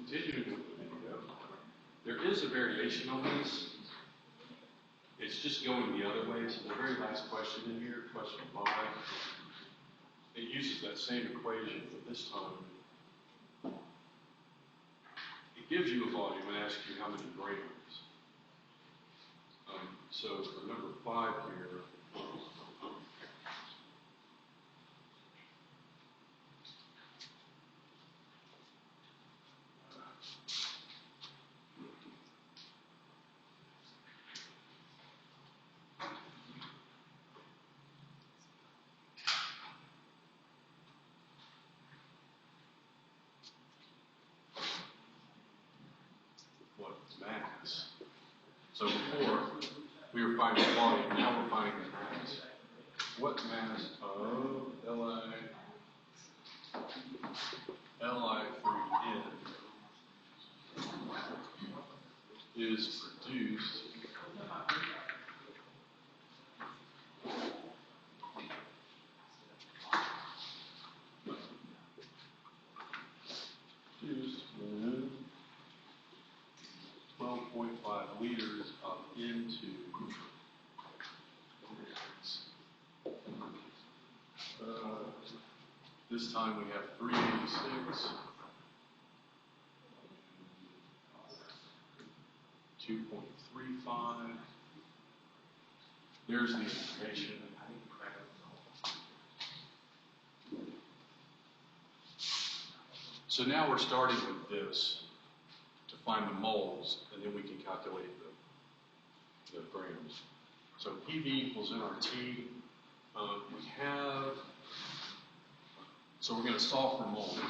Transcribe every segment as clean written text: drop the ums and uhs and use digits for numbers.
Continuing with the video, there is a variation on this. It's just going the other way. So the very last question in here, question 5, it uses that same equation, but this time it gives you a volume and asks you how many grams. So for number 5 here, mass. So before, we were finding volume, now we're finding mass. What mass of Li3N is produced when 12.5 liters of into this time we have 386, 2.35. There's the information. So now we're starting with this to find the moles, and then we can calculate the grams. So PV equals nRT. So we're going to solve for moles.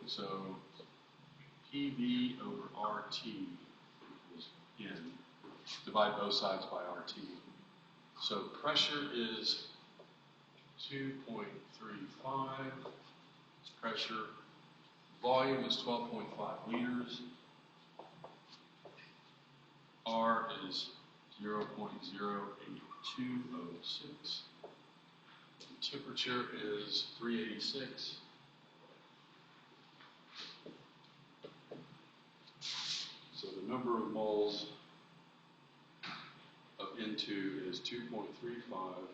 So PV over RT equals N. Divide both sides by RT. So pressure is 2.35. It's pressure. Volume is 12.5 liters. R is 0.08206. The temperature is 386. So the number of moles of N2 is 2.35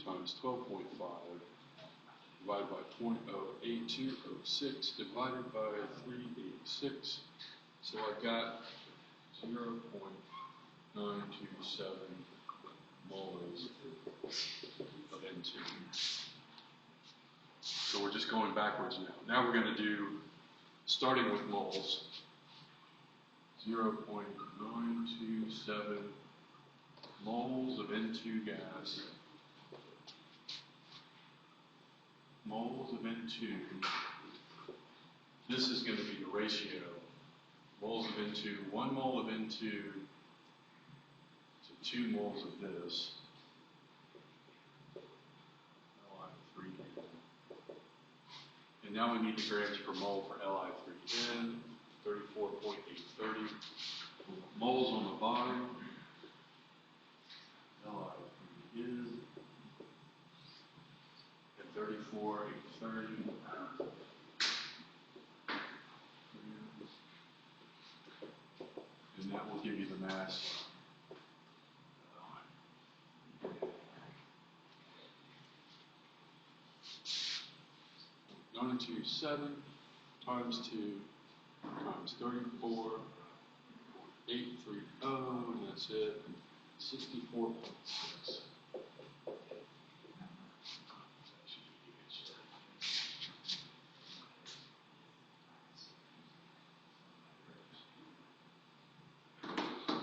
times 12.5 divided by 0.08206 divided by 386. So I've got 0.927 moles of N2. So we're just going backwards now. Now we're going to do, starting with moles, 0.927 moles of N2 gas. Moles of N2. This is going to be the ratio. Moles of N2, 1 mole of N2 to 2 moles of this. Li3N. And now we need the grams per mole for Li3N, 34.830. Moles on the bottom. Li3N. And 34.830. And that will give you the mass. 927 times 2 times 34.830, and that's it. 64.6.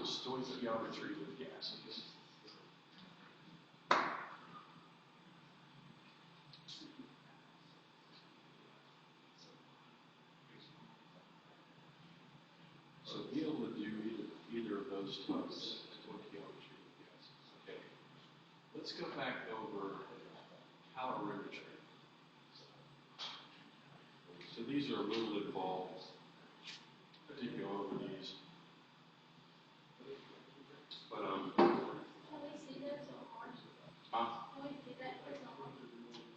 Stoichiometry of gases. So be able to do either of those types of stoichiometry of gases. Okay. Let's go back over calorimetry. So these are a little involved. I did go over these. But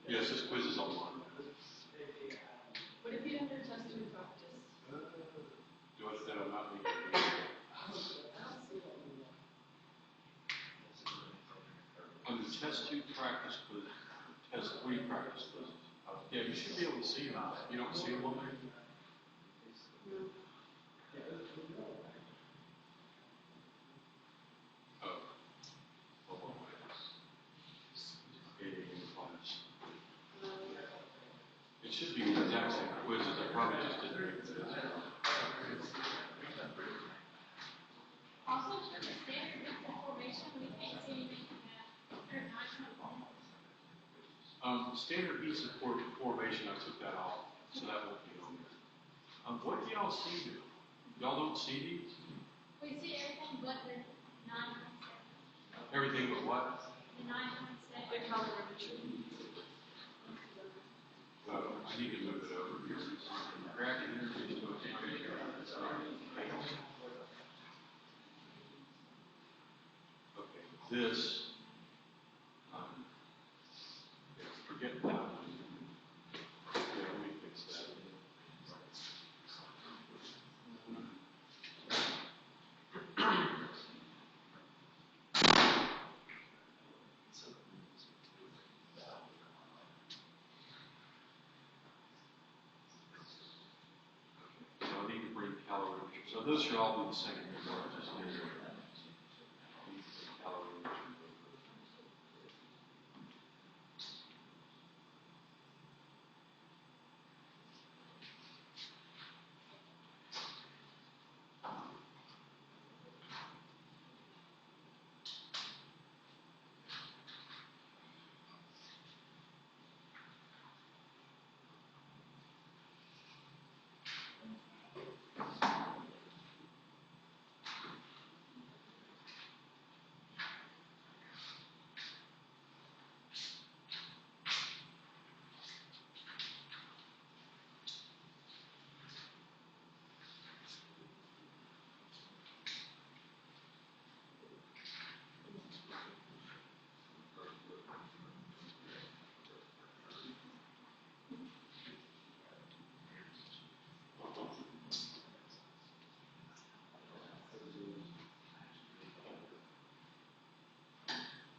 yes, this quiz is online. What if you have to test in practice? practice quiz, test 3 practice quizzes. Yeah, you should be able to see them. You don't see them on there? Oh. Hold on. Class. It should be the exact same quizzes. I probably just didn't make it. Also, for the standard formation, we can't see anything that Standard piece of formation, I took that off, so that won't be on there. What do y'all see here? Y'all don't see these? we see everything but the 9.7. Everything but what? The 9.7. The calorimetry. I need to move it over here. Grab the interface to okay, this, yeah, forget that one. Yeah, let me fix that. So I need to bring calorimetry. So those should all be the same. Just need to calorimetry.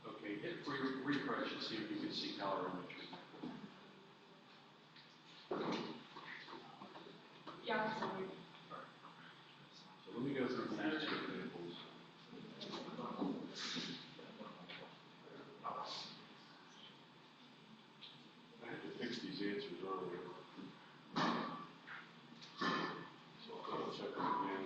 Okay, hit refresh and see if you can see calorimetry. Yeah, sorry. So let me go through these two examples. I had to fix these answers earlier. So I'll double check them again.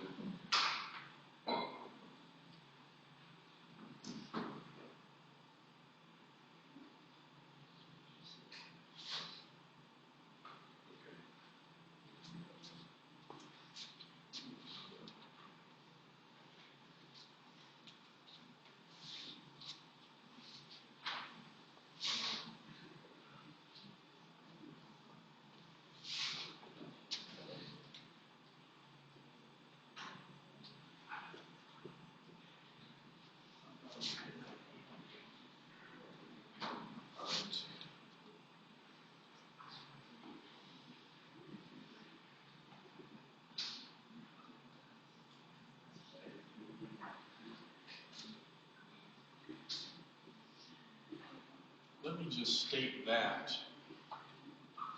Let me just state that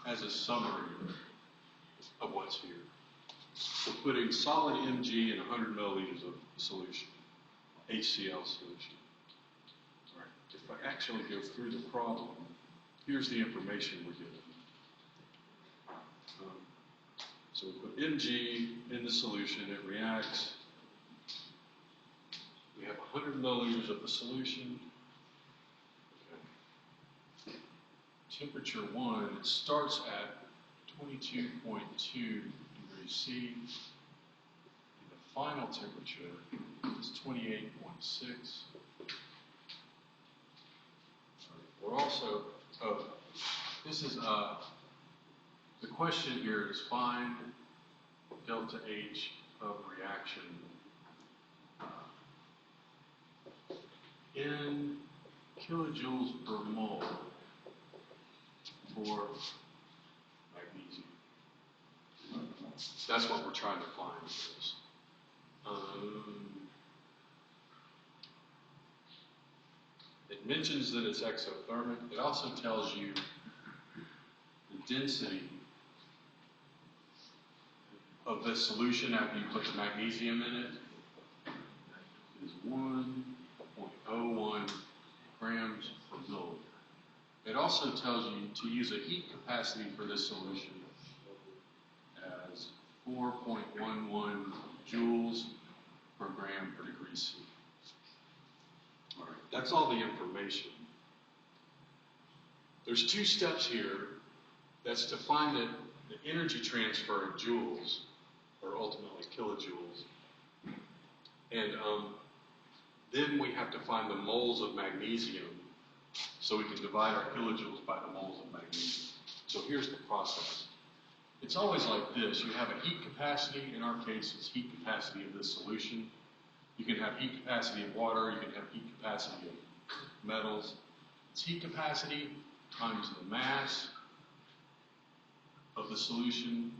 as a summary of what's here. We're putting solid Mg in 100 milliliters of solution, HCl solution. All right. If I actually go through the problem, here's the information we're given. So we put Mg in the solution, it reacts. We have 100 milliliters of the solution. Temperature 1, it starts at 22.2 degrees C. The final temperature is 28.6. We're also, the question here is find delta H of reaction in kilojoules per mole for magnesium. That's what we're trying to find with this. It mentions that it's exothermic. It also tells you the density of this solution after you put the magnesium in it is 1.01 grams per milliliter. It also tells you to use a heat capacity for this solution as 4.11 joules per gram per degree C. All right, that's all the information. There's two steps here. That's to find the energy transfer of joules, or ultimately kilojoules. And then we have to find the moles of magnesium so we can divide our kilojoules by the moles of magnesium. So here's the process. It's always like this. You have a heat capacity. In our case, it's heat capacity of this solution. You can have heat capacity of water. You can have heat capacity of metals. It's heat capacity times the mass of the solution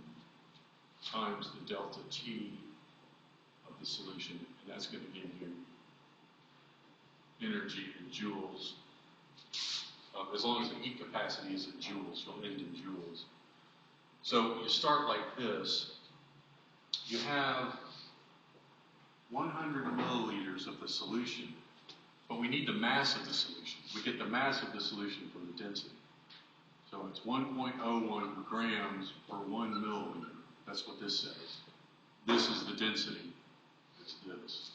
times the delta T of the solution. And that's going to give you energy in joules. As long as the heat capacity is in joules, you'll end in joules. So you start like this. You have 100 milliliters of the solution, but we need the mass of the solution. We get the mass of the solution from the density. So it's 1.01 grams per 1 milliliter. That's what this says. This is the density. It's this.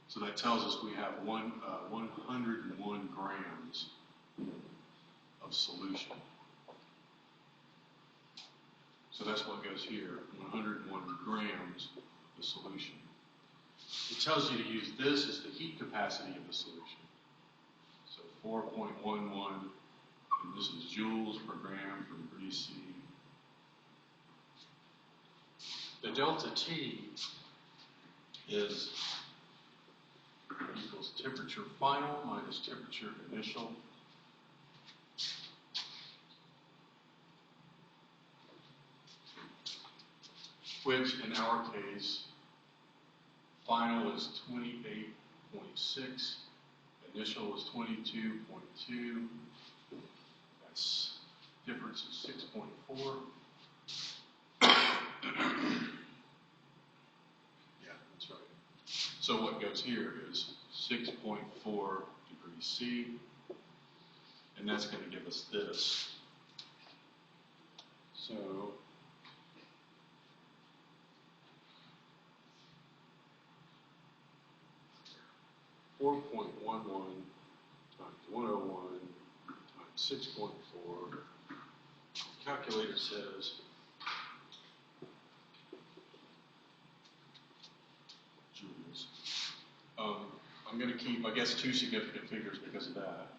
So that tells us we have 101 grams of solution. So that's what goes here, 101 grams of the solution. It tells you to use this as the heat capacity of the solution. So 4.11, and this is joules per gram per degree C. The delta T is equals temperature final minus temperature initial. Which in our case, final is 28.6, initial is 22.2, that's difference is 6.4. Yeah, that's right. So what goes here is 6.4 degrees C, and that's going to give us this. So 4.11 times 101 times 6.4. Calculator says joules. I'm going to keep, I guess, two significant figures because of that.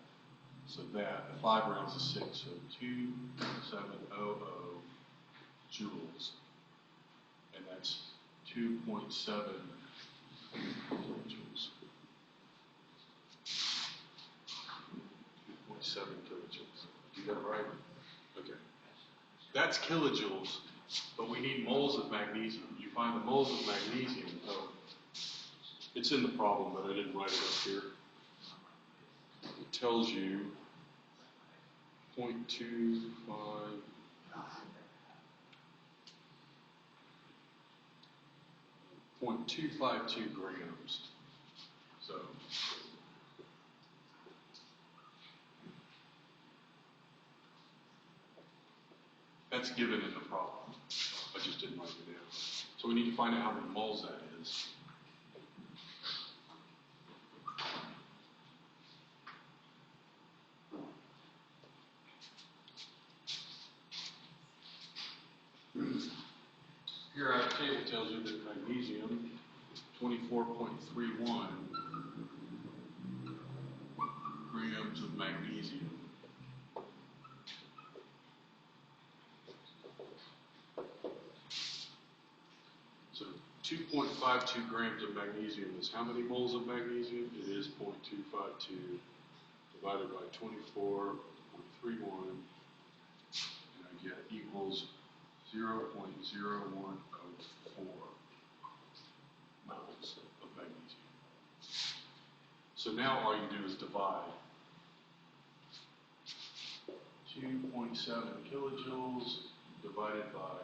So that, the 5 rounds is 6, so 2700 joules. And that's 2.7 kilojoules. 2.7 kilojoules. You got it right? Okay. That's kilojoules, but we need moles of magnesium. You find the moles of magnesium. It's in the problem, but I didn't write it up here. It tells you 0.25 0.252 grams. So that's given in the problem. I just didn't write it down. So we need to find out how many moles that is. Here our table tells you that magnesium, 24.31 grams of magnesium. So 2.52 grams of magnesium is how many moles of magnesium? It is 0.252 divided by 24.31, and I get equals 0.0104 moles of magnesium. So now all you do is divide. 2.7 kilojoules divided by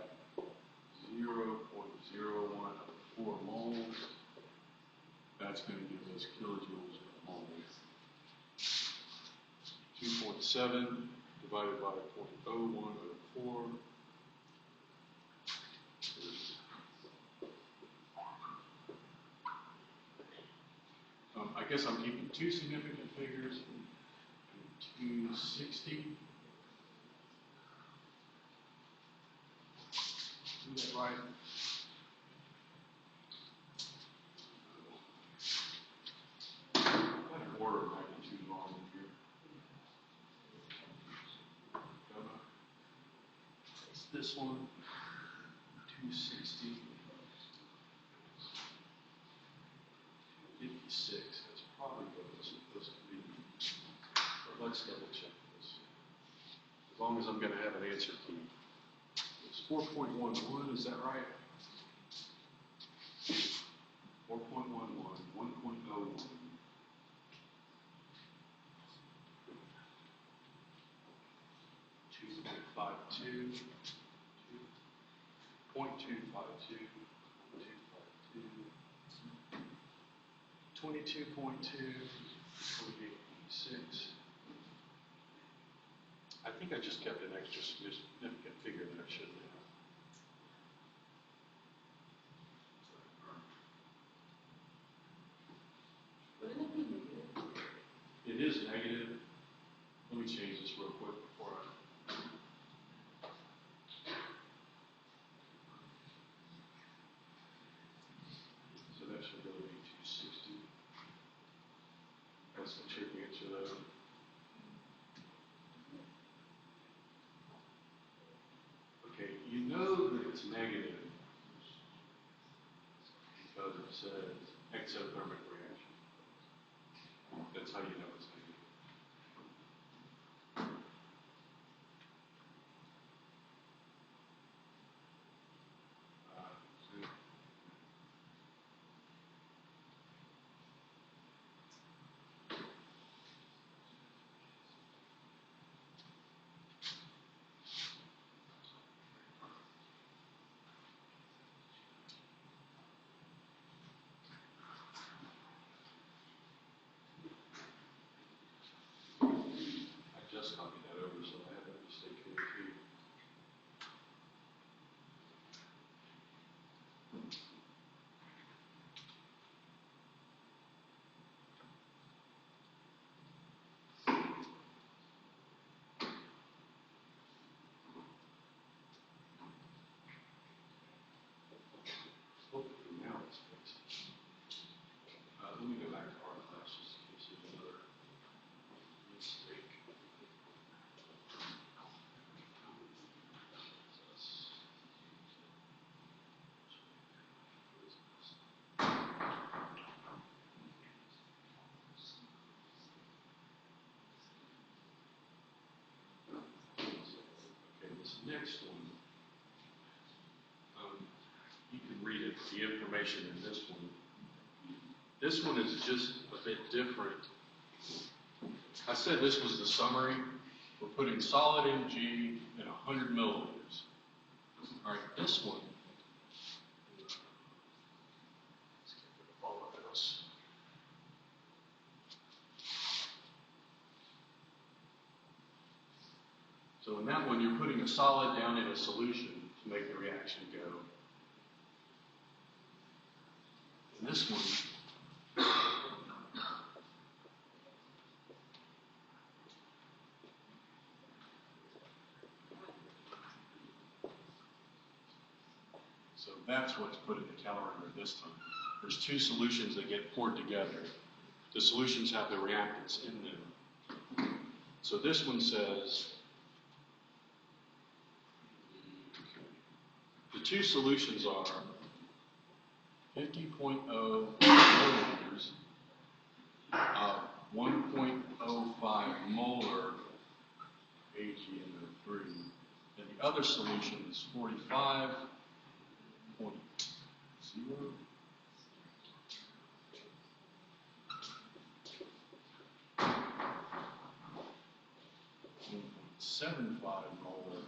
0.0104 moles. That's going to give us kilojoules per mole. 2.7 divided by 0.0104. I guess I'm keeping two significant figures. 260. Is that right? I've got an order of magnitude wrong here. It's this one. 260. 56. That's probably what it's supposed to be. But let's double check this. As long as I'm going to have an answer key. It's 4.11, is that right? 4.11, 1.01. 2.52, 0.252, 22.2, 28.6. I think I just kept an extra significant figure that I shouldn't have. Wouldn't it be negative? It is negative. Let me change this real quick before I. So that should really be 260. That's the trick answer though. Okay, you know that it's negative because it says exothermic reaction. That's how you know it's negative. Just copied that over, so I have that mistake here too. Hopefully now it's fixed. Let me go back to our class just in case there's another mistake. Okay, this next one, you can read it, the information in this one. This one is just a bit different. I said this was the summary. We're putting solid Mg in 100 milliliters. All right, this one. Let's get rid of all of this. So in that one, you're putting a solid down in a solution to make the reaction go. In this one, so that's what's put in the calorimeter this time. There's two solutions that get poured together. The solutions have the reactants in them. So this one says, the two solutions are 50.0 milliliters of 1.05 molar AgNO3. And the other solution is 45.0. molar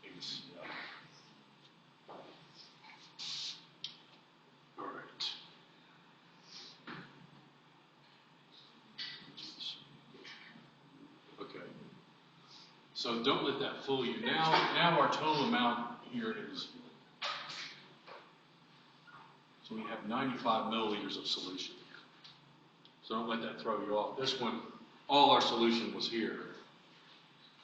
HCl. All right. Okay. So don't let that fool you. Now our total amount here is, so we have 95 milliliters of solution here. So don't let that throw you off. This one, all our solution was here.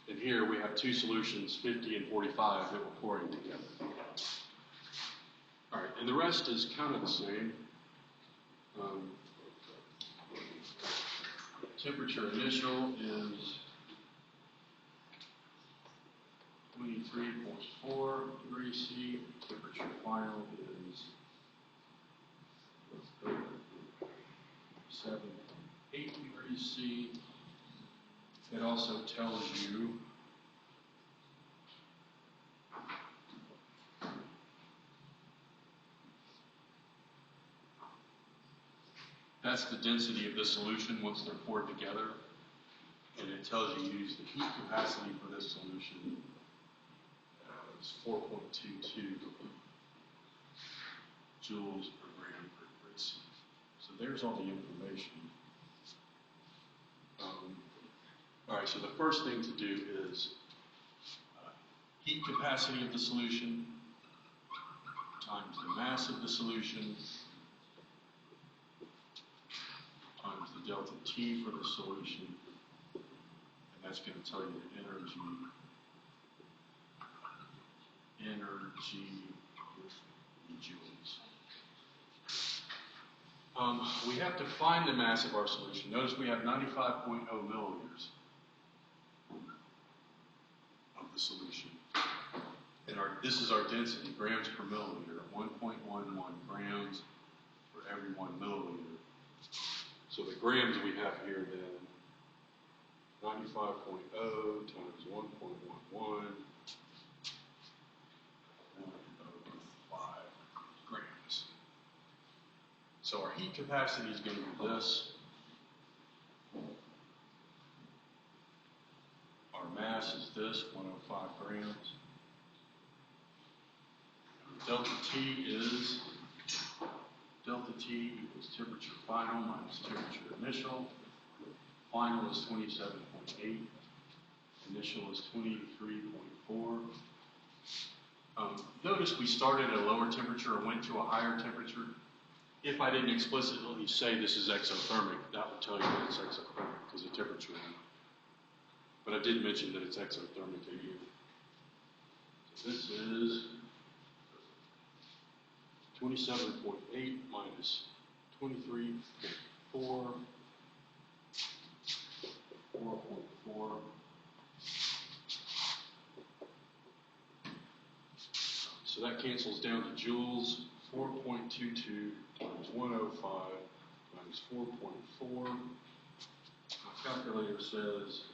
And here we have two solutions, 50 and 45, that we're pouring together. All right, and the rest is kind of the same. Temperature initial is 23.4 degrees C. Temperature final is 7.8 degrees C. It also tells you that's the density of the solution once they're poured together. And it tells you use the heat capacity for this solution. It's 4.22 joules per gram per degree C. So there's all the information. All right, so the first thing to do is heat capacity of the solution times the mass of the solution times the delta T for the solution, and that's going to tell you the energy in joules. We have to find the mass of our solution. Notice we have 95.0 milliliters of the solution. And this is our density, grams per milliliter, 1.11 grams for every 1 milliliter. So the grams we have here then, 95.0 times 1.11, 1.05 grams. So our heat capacity is going to be this. Our mass is this, 105 grams. Delta T equals temperature final minus temperature initial. Final is 27.8. Initial is 23.4. Notice we started at a lower temperature and went to a higher temperature. If I didn't explicitly say this is exothermic, that would tell you that it's exothermic because the temperature went. But I did mention that it's exothermic to you. So this is 27.8 minus 23.4, 4.4. So that cancels down to joules. 4.22 times 105 minus 4.4. My calculator says,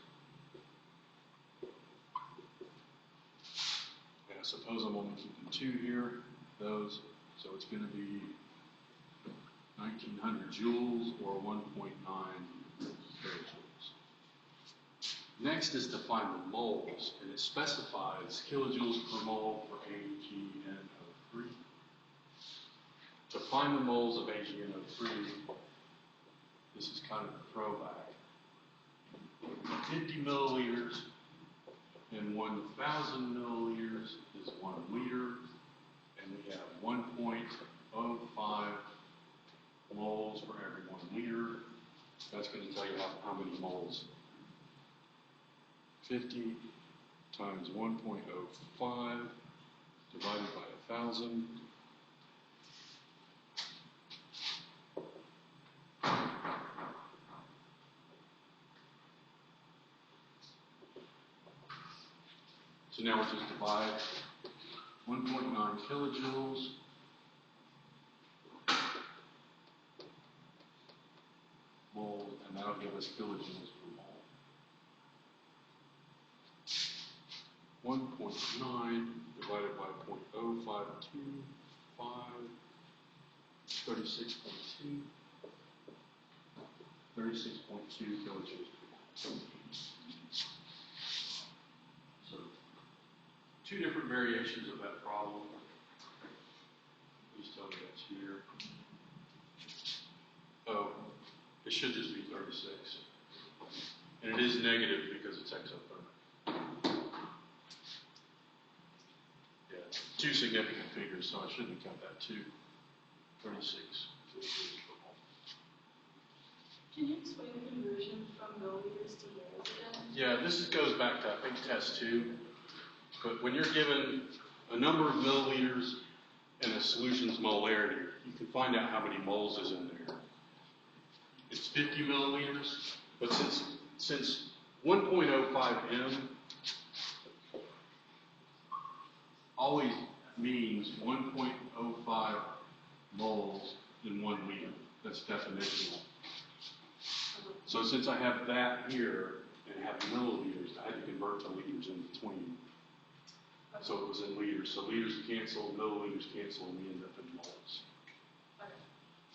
and I suppose I'm only keeping 2 here, those. So it's going to be 1900 joules or 1.9 kilojoules. Next is to find the moles, and it specifies kilojoules per mole for AgNO3. To find the moles of AgNO3, this is kind of a throwback. 50 milliliters and 1,000 milliliters is 1 liter. And we have 1.05 moles for every 1 liter. That's going to tell you how many moles. 50 times 1.05 divided by 1,000. So now we'll just divide 1.9 kilojoules mole, and that'll give us kilojoules per mole. 1.9 divided by 0.0525, 36.2. 36.2 kilojoules per mole. two different variations of that problem. Please tell me that's here. Oh, it should just be 36. And it is negative because it's exothermic. Yeah, two significant figures, so I shouldn't count that too. 36. Can you explain the conversion from milliliters to moles again? Yeah, goes back to, I think, test 2. But when you're given a number of milliliters and a solution's molarity, you can find out how many moles is in there. It's 50 milliliters, but since 1.05 M always means 1.05 moles in 1 liter. That's definitional. So since I have that here and have milliliters, I had to convert to liters in between. So it was in liters. So liters cancel, milliliters cancel, and we end up in moles. Okay.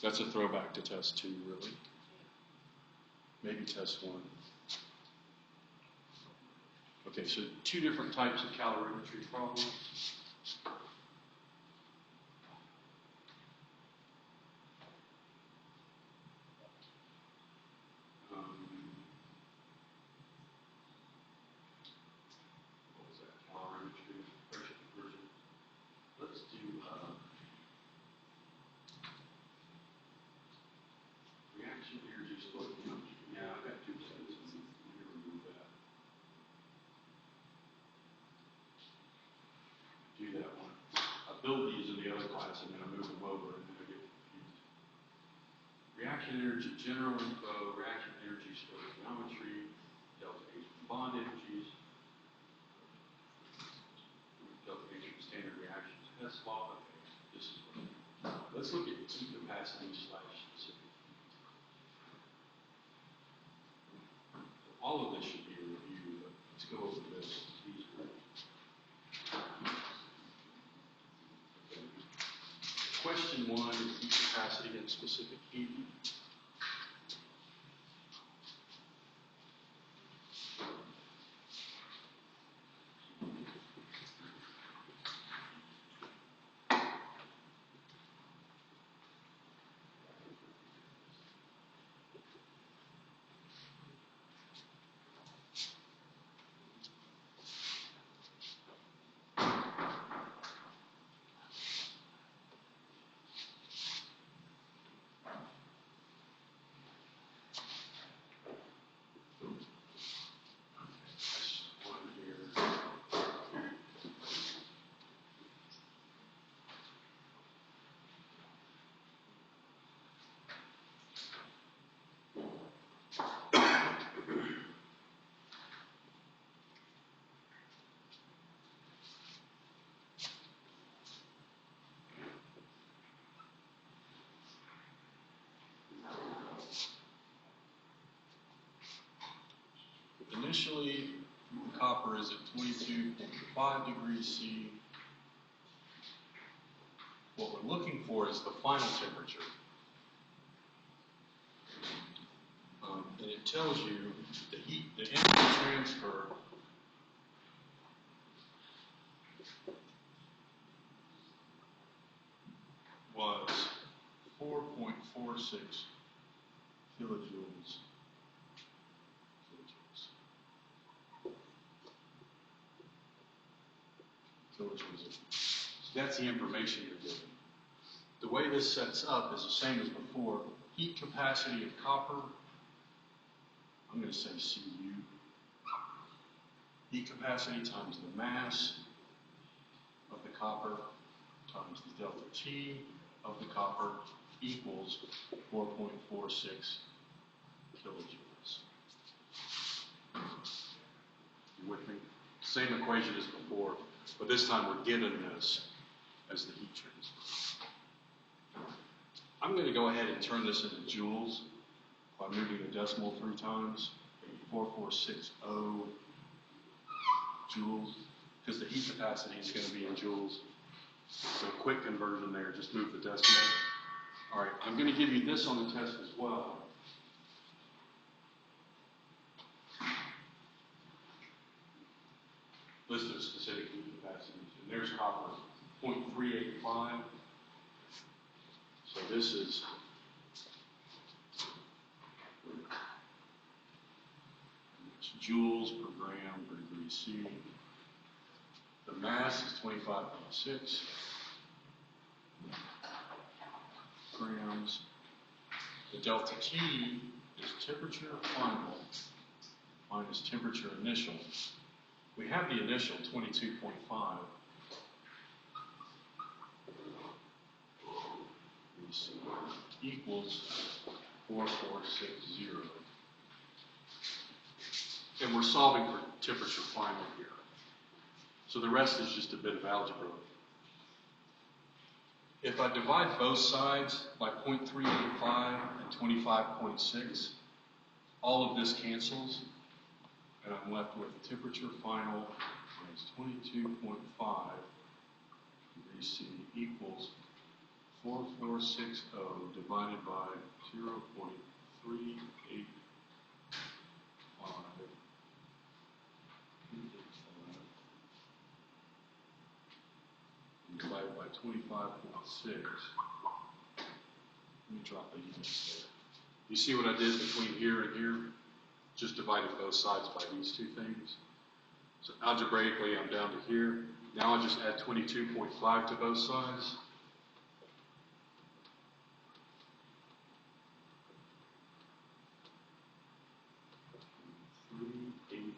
That's a throwback to test 2, really. Maybe test 1. Okay, so two different types of calorimetry problems. What was that? Calorimetry, pressure conversion. Let's do reaction energy split. Yeah, I've got 2 sentences. Let me remove that. Do that one. I build these in the other class and then I move them over and then I get confused. Reaction energy, general info, reaction energy stoichiometry, delta H from bond energies, delta H from standard reaction test law. Okay, this is what. Let's look at heat capacity / specific heat. All of this should be a review, but let's go over this. These are Question 1 is heat capacity and specific heat. Initially, the copper is at 22.5 degrees C. What we're looking for is the final temperature. And it tells you the energy transfer was 4.46 kilojoules. So that's the information you're given. The way this sets up is the same as before. Heat capacity of copper, I'm going to say Cu. Heat capacity times the mass of the copper times the delta T of the copper equals 4.46 kilojoules. You with me? Same equation as before, but this time we're given this as the heat transfer. I'm going to go ahead and turn this into joules by moving the decimal 3 times, 4460 joules, because the heat capacity is going to be in joules. So quick conversion there, just move the decimal. All right, I'm going to give you this on the test as well. list of specific heat capacities. And there's copper, 0.385. So this is joules per gram per degree C. The mass is 25.6 grams. The delta T is temperature final minus temperature initial. We have the initial 22.5 equals 4460. And we're solving for temperature final here. So the rest is just a bit of algebra. If I divide both sides by 0.385 and 25.6, all of this cancels, and I'm left with temperature final is 22.5 degrees C equals 4460 divided by 0.385 divided by 25.6. Let me drop the units there. You see what I did between here and here? Just divided both sides by these two things. So algebraically, I'm down to here. Now I just add 22.5 to both sides. $385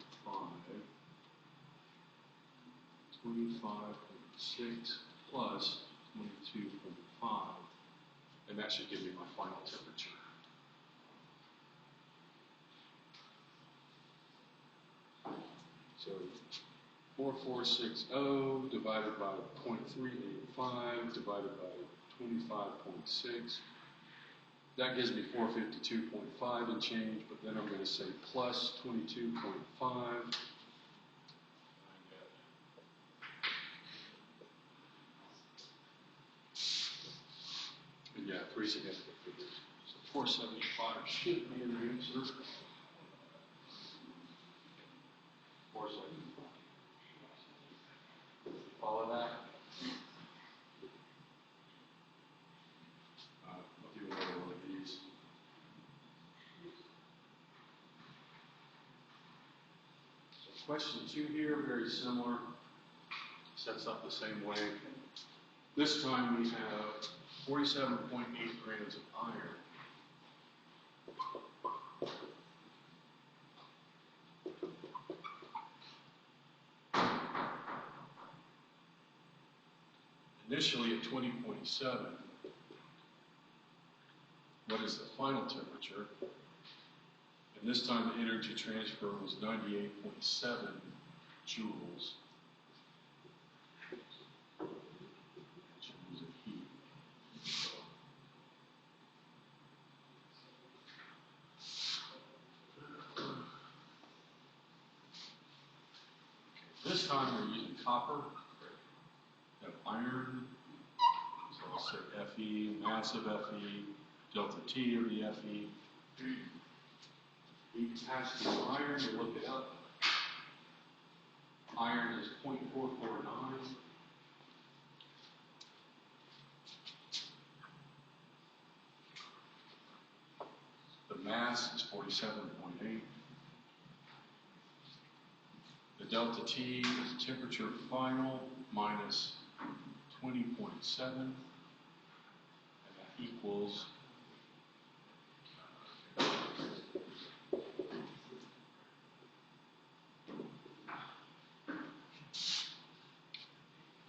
25.6 plus 22.5, and that should give me my final temperature. So 4460 divided by 0.385 divided by 25.6. That gives me 452.5 and change, but then I'm going to say plus 22.5. And yeah, three significant figures. So 475 should be an answer. 475. Follow that? I'll do another one of these. So question 2 here, very similar. Sets up the same way. This time we have 47.8 grams of iron. Initially at 20.7, what is the final temperature? And this time the energy transfer was 98.7 joules. Joules of heat. This time we're using copper. Iron, so I'll say Fe, massive Fe, delta T of the Fe. Heat capacity of iron, you look it up. Iron is 0.449. The mass is 47.8. The delta T is temperature final minus 20.7, and that equals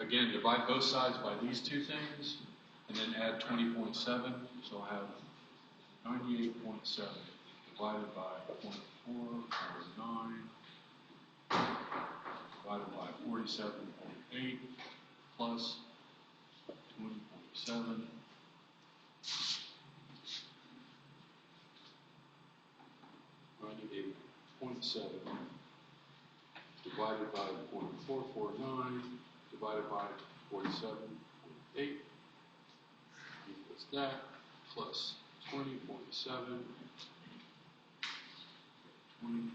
again, divide both sides by these two things, and then add 20.7, so I have 98.7 divided by 0.449 divided by 47.8 plus 20.7 98.7 divided by 0.449 divided by 47.8 equals that plus 20.7 25.3.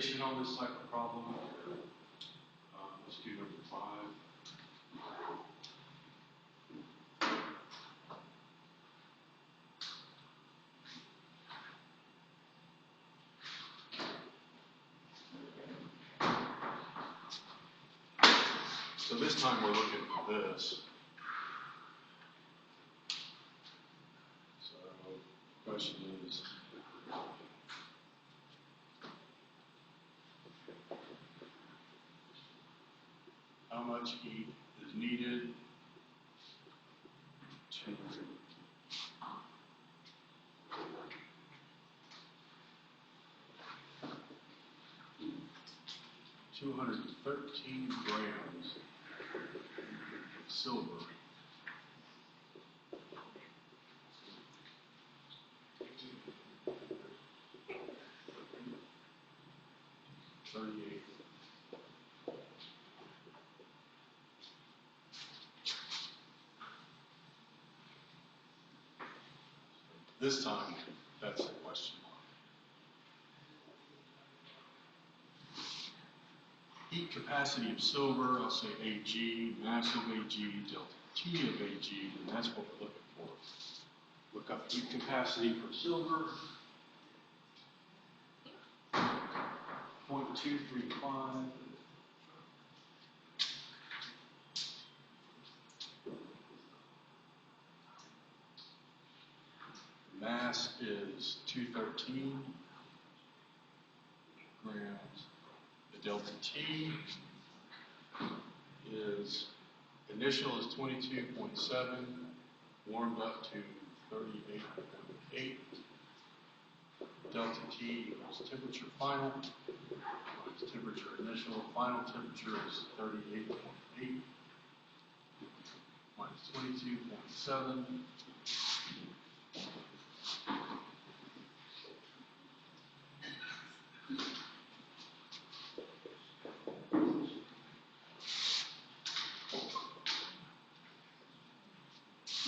variation on this type of problem. Let's do number 5. So this time we're looking at this. So the question is, how much heat is needed to 213 grams of silver this time, that's the question mark. Heat capacity of silver, I'll say Ag, mass of Ag, delta T of Ag, and that's what we're looking for. Look up heat capacity for silver. 0.235. Mass is 213 grams. The delta T is, initial is 22.7, warmed up to 38.8. Delta T equals temperature final, minus temperature initial. Final temperature is 38.8, minus 22.7.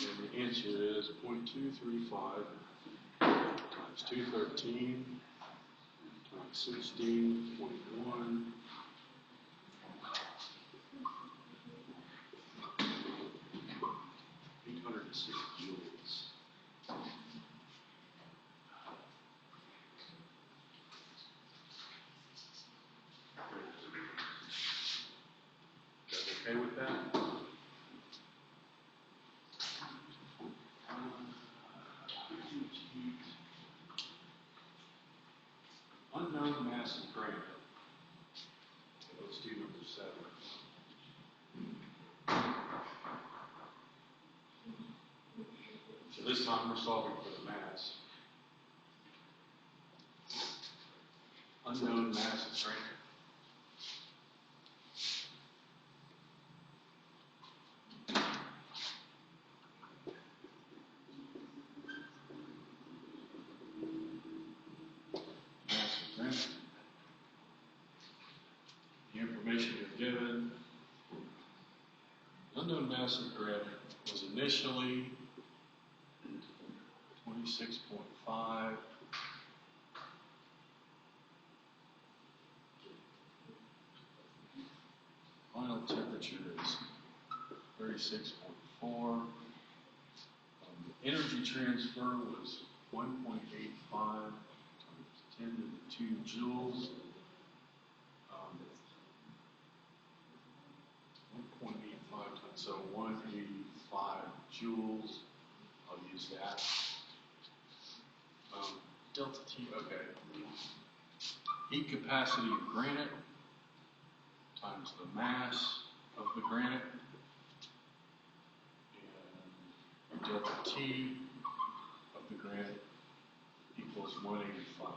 And the answer is 0.235 times 213 times 16.1 806 joules. You guys okay with that? Unknown mass of granite. Let's do number 7. So this time we're solving for the mass. Unknown mass of granite. Mass of granite. The information you're given. Unknown mass of granite was initially 26.5. Final temperature is 36.4. The energy transfer was 1.85 times 10 to the 2 joules. 1.85 times, so 185 joules. I'll use that. Delta T, okay. Heat capacity of granite times the mass of the granite. And delta T of the granite equals 185.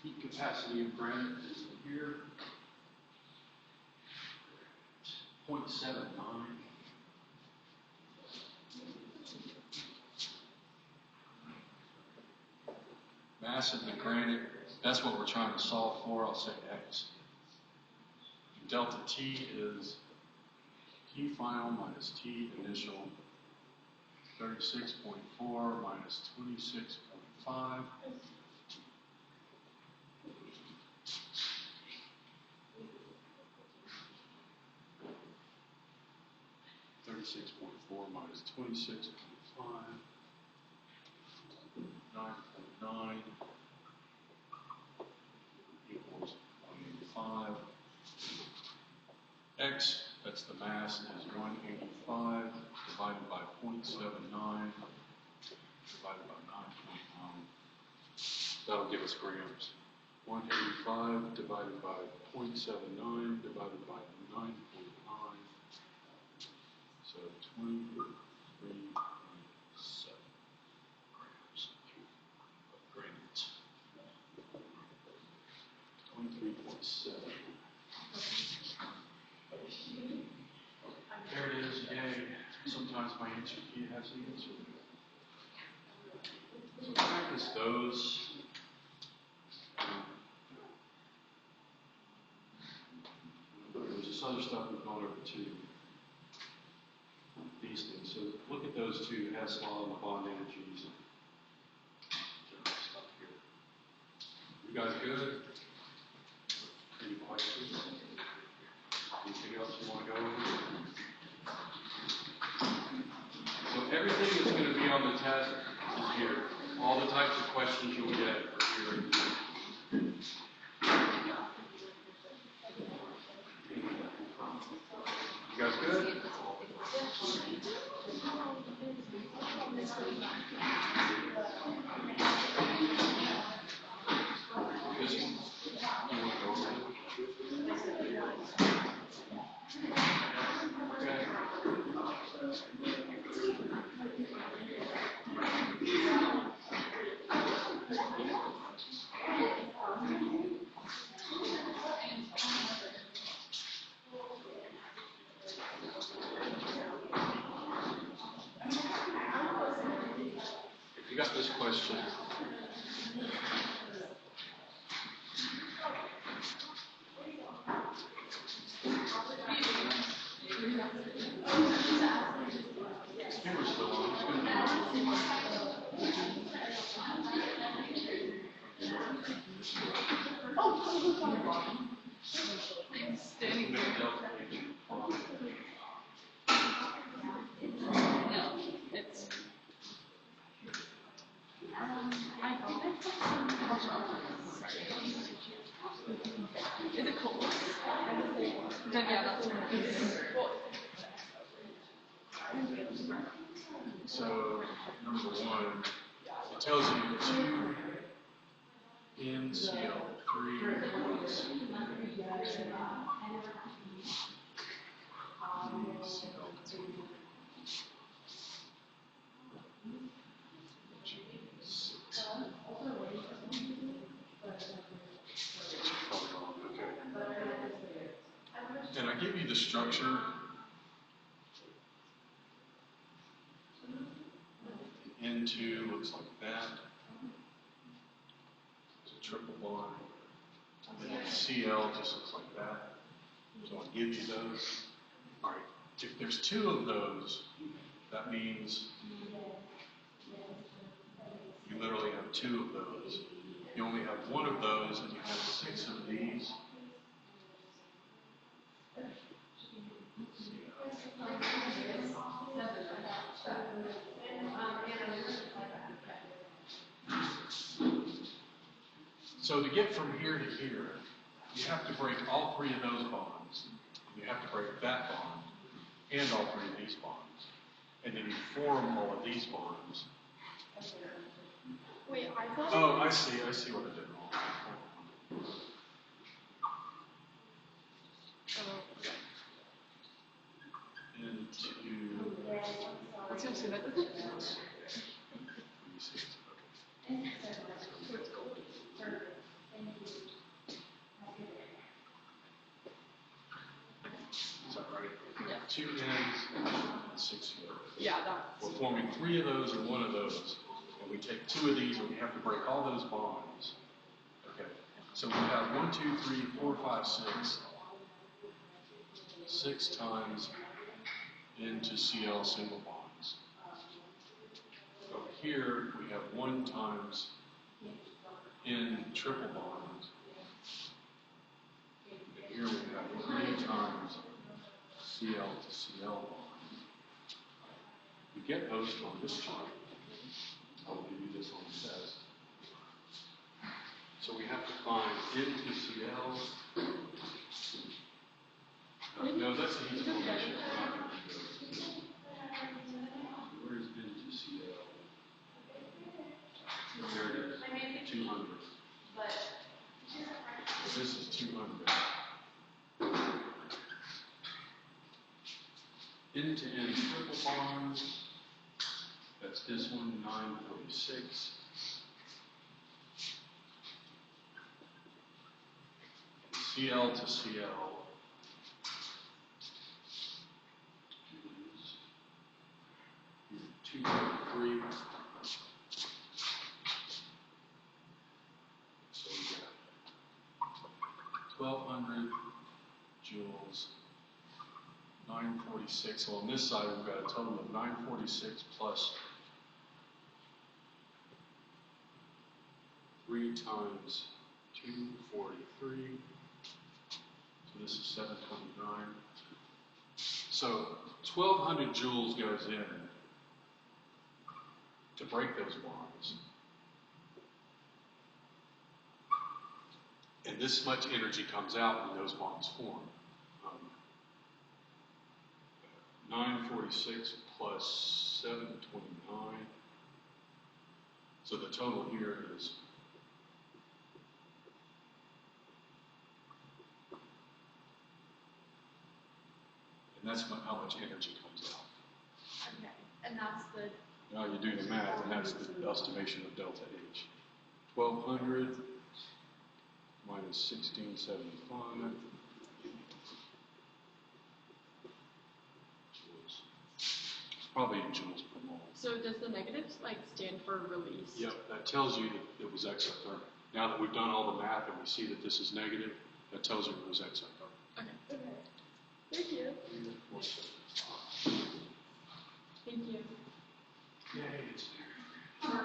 Heat capacity of granite is in here. 0.79. Mass of the granite, that's what we're trying to solve for. I'll say X. Delta T is T final minus T initial. 36.4 minus 26.5. 36.4 minus 26.5, 9.9 equals 185. X, that's the mass, is 185 divided by 0.79 divided by 9.9. That'll give us grams. 185 divided by 0.79 divided by 9.9. So 23.7 grams of granite. 23.7. There it is, yay. Sometimes my answer key has the answer. So practice those. There's this other stuff we've gone over too. These things. So look at those two, Hess law and the bond energies. Stuff here. You guys good? Any questions? Anything else you want to go over? So everything that's going to be on the test is here. All the types of questions you'll get are here. You guys good? You got this question. Camera's still on. It's going to be Standing there. No, it's. Is it cold? Then yeah, that's what it is. So, number one, it tells you 2 NCl3 plus and I give you the structure. N2 looks like that. It's a triple bond. And then Cl just looks like that. So I'll give you those. All right. If there's 2 of those, that means you literally have 2 of those. You only have 1 of those, and you have 6 of these. So to get from here to here, you have to break all 3 of those bonds. You have to break that bond and all 3 of these bonds. And then you form all of these bonds. Wait, I thought. Oh, I see what I did wrong. Into. Let's go see that. Is that right? Yeah. 2 N's, 6 here. Yeah, that's. We're forming 3 of those and 1 of those. And we take 2 of these and we have to break all those bonds. Okay. So we have 1, 2, 3, 4, 5, 6. 6 times into Cl single bonds. Over here we have 1 times N triple bonds. And here we have 3 times Cl to Cl bonds. You get those from this chart. I will give you this on the test. So we have to find N to CL. No, that's a heat formation. Where is N to CL? There it is, 200. This is 200. N to N triple bonds. That's this one, 946. CL to CL is 2.3. So we got 1,200 joules, 946. So on this side, we've got a total of 946 plus 3 times 243. So this is 729. So 1,200 joules goes in to break those bonds. And this much energy comes out when those bonds form. 946 plus 729. So the total here is and that's how much energy comes out. Okay, and that's the. Now you do the math, and that's the estimation of delta H. 1,200 minus 1675. Joules. It's probably in joules per mole. So does the negatives like stand for release? Yep, that tells you that it was exothermic. Now that we've done all the math and we see that this is negative, that tells you it was exothermic. Okay. Thank you. Thank you. Yay, it's there.